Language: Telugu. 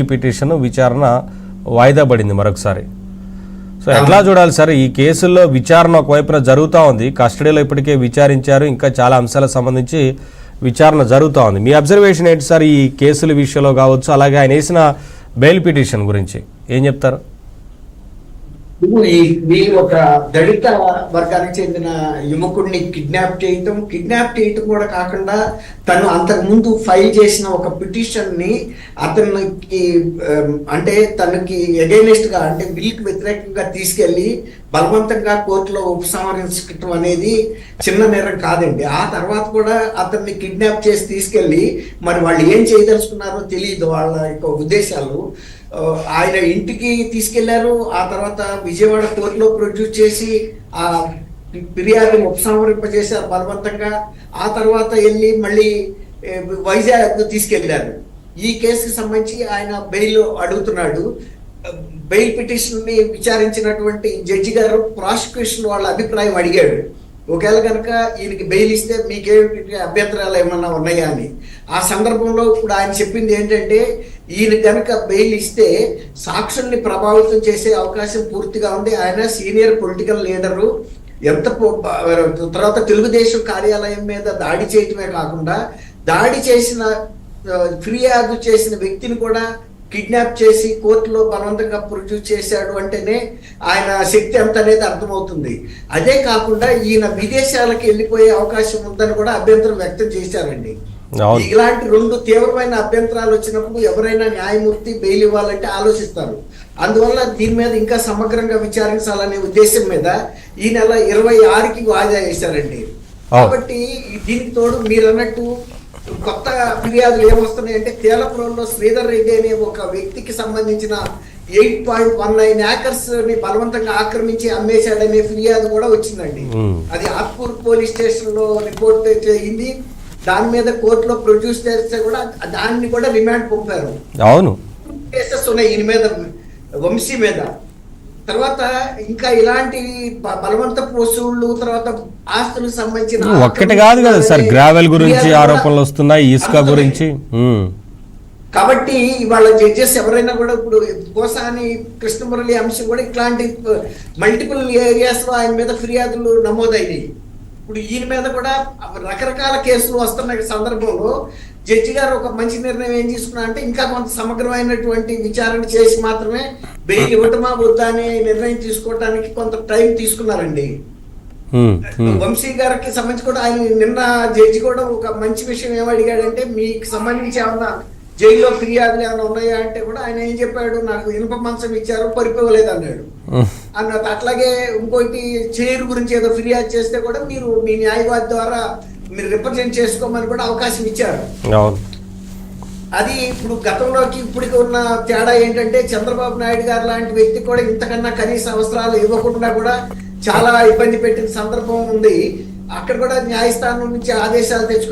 పిటిషన్ విచారణ వాయిదా పడింది మరొకసారి. సో ఎట్లా చూడాలి సార్ ఈ కేసుల్లో? విచారణ ఒకవైపున జరుగుతూ ఉంది, కస్టడీలో ఇప్పటికే విచారించారు, ఇంకా చాలా అంశాలకు సంబంధించి విచారణ జరుగుతూ ఉంది. మీ అబ్జర్వేషన్ ఏంటి సార్ ఈ కేసుల విషయంలో కావచ్చు, అలాగే ఆయన వేసిన బెయిల్ పిటిషన్ గురించి ఏం చెప్తారు? వీళ్ళు ఒక దళిత వర్గానికి చెందిన యువకుడిని కిడ్నాప్ చేయటం కూడా కాకుండా తను అంతకు ముందు ఫైల్ చేసిన ఒక పిటిషన్ ని అతనికి అంటే తనకి ఎగైనెస్ట్ గా అంటే బిల్కి వ్యతిరేకంగా తీసుకెళ్లి బలవంతంగా కోర్టులో ఉపసంహరించడం అనేది చిన్న నేరం కాదండి. ఆ తర్వాత కూడా అతన్ని కిడ్నాప్ చేసి తీసుకెళ్లి మరి వాళ్ళు ఏం చేయదలుచుకున్నారో తెలియదు, వాళ్ళ యొక్క ఉద్దేశాలు. ఆయన ఇంటికి తీసుకెళ్లారు, ఆ తర్వాత విజయవాడ కోర్టులో ప్రొడ్యూస్ చేసి ఆ ఫిర్యాదుని ఉపసంహరింపజేశారు బలవంతంగా. ఆ తర్వాత వెళ్ళి మళ్ళీ వైజాగ్ తీసుకెళ్లారు. ఈ కేసుకి సంబంధించి ఆయన బెయిల్ అడుగుతున్నాడు. బెయిల్ పిటిషన్ ని విచారించినటువంటి జడ్జి గారు ప్రాసిక్యూషన్ వాళ్ళ అభిప్రాయం అడిగాడు. ఒకవేళ కనుక ఈయనకి బెయిల్ ఇస్తే మీకేమిటి అభ్యంతరాలు ఏమన్నా ఉన్నాయా అని. ఆ సందర్భంలో ఇప్పుడు ఆయన చెప్పింది ఏంటంటే ఈయన కనుక బెయిల్ ఇస్తే సాక్షుల్ని ప్రభావితం చేసే అవకాశం పూర్తిగా ఉంది. ఆయన సీనియర్ పొలిటికల్ లీడరు, తర్వాత తెలుగుదేశం కార్యాలయం మీద దాడి చేయటమే కాకుండా దాడి చేసిన ఫిర్యాదు చేసిన వ్యక్తిని కూడా కిడ్నాప్ చేసి కోర్టులో బలవంతంగా ప్రొడ్యూస్ చేశాడు అంటేనే ఆయన శక్తి ఎంత అనేది అర్థమవుతుంది. అదే కాకుండా ఈయన విదేశాలకు వెళ్ళిపోయే అవకాశం ఉందని కూడా అభ్యంతరం వ్యక్తం చేశారండి. ఇలాంటి రెండు తీవ్రమైన అభ్యంతరాలు వచ్చినప్పుడు ఎవరైనా న్యాయమూర్తి బెయిల్ ఇవ్వాలంటే ఆలోచిస్తారు. అందువల్ల దీని మీద ఇంకా సమగ్రంగా విచారించాలనే ఉద్దేశం మీద ఈ నెల 26కి వాయిదా వేశారండి. కాబట్టి దీనికి తోడు మీరు అన్నట్టు కొత్త ఫిర్యాదులు ఏమొస్తున్నాయి అంటే తేలపురంలో శ్రీధర్ రెడ్డి అనే ఒక వ్యక్తికి సంబంధించిన 8.19 ఏకర్స్ ని బలవంతంగా ఆక్రమించి అమ్మేశాడనే ఫిర్యాదు కూడా వచ్చిందండి. అది ఆత్పూర్ పోలీస్ స్టేషన్ లో రిపోర్ట్ అయింది. దాని మీద కోర్టులో ప్రొడ్యూస్ చేస్తే కూడా దాన్ని కూడా రిమాండ్ పంపారు. అవును, కేసెస్ ఉన్నాయి ఈయన మీద, వంశీ మీద. తర్వాత ఇంకా ఇలాంటి బలవంతపు వసూళ్లు, తర్వాత ఆస్తులకు సంబంధించిన ఒక్కటి కాదు కదా సార్, గ్రావెల్ గురించి ఆరోపణలు వస్తున్నాయి, ఇసుక గురించి. కాబట్టి ఇవాళ జడ్జెస్ ఎవరైనా కూడా ఇప్పుడు కోసాని కృష్ణమురళి అంశం కూడా ఇట్లాంటి మల్టిపుల్ ఏరియాస్ లో ఆయన మీద ఫిర్యాదులు నమోదైనాయి. ఇప్పుడు ఈయన మీద కూడా రకరకాల కేసులు వస్తున్న సందర్భంలో జడ్జి గారు ఒక మంచి నిర్ణయం ఏం తీసుకున్నా అంటే ఇంకా కొంత సమగ్రమైనటువంటి విచారణ చేసి మాత్రమే బెయిల్ ఇవ్వటమా వద్దా అనే నిర్ణయం తీసుకోవడానికి కొంత టైం తీసుకున్నారండి. వంశీ గారికి సంబంధించి కూడా ఆయన నిన్న జడ్జి కూడా ఒక మంచి విషయం ఏమడిగాడంటే మీకు సంబంధించి ఏమన్నా జైల్లో ఫిర్యాదులు ఏమైనా ఉన్నాయా అంటే కూడా ఆయన ఏం చెప్పాడు, నాకు ఇనుప మంచం ఇచ్చారు పరిపోలేదు అన్నాడు. అన్నది అట్లాగే ఇంకోటి చైర్ గురించి ఏదో ఫిర్యాదు చేస్తే కూడా మీరు మీ న్యాయవాది ద్వారా మీరు రిప్రజెంట్ చేసుకోమని కూడా అవకాశం ఇచ్చారు. అది ఇప్పుడు గతంలోకి ఇప్పటికి ఉన్న తేడా ఏంటంటే చంద్రబాబు నాయుడు గారు లాంటి వ్యక్తి కూడా ఇంతకన్నా కనీస అవసరాలు ఇవ్వకుండా కూడా చాలా ఇబ్బంది పెట్టిన సందర్భం ఉంది. అక్కడ కూడా న్యాయస్థానం నుంచి ఆదేశాలు తెచ్చుకో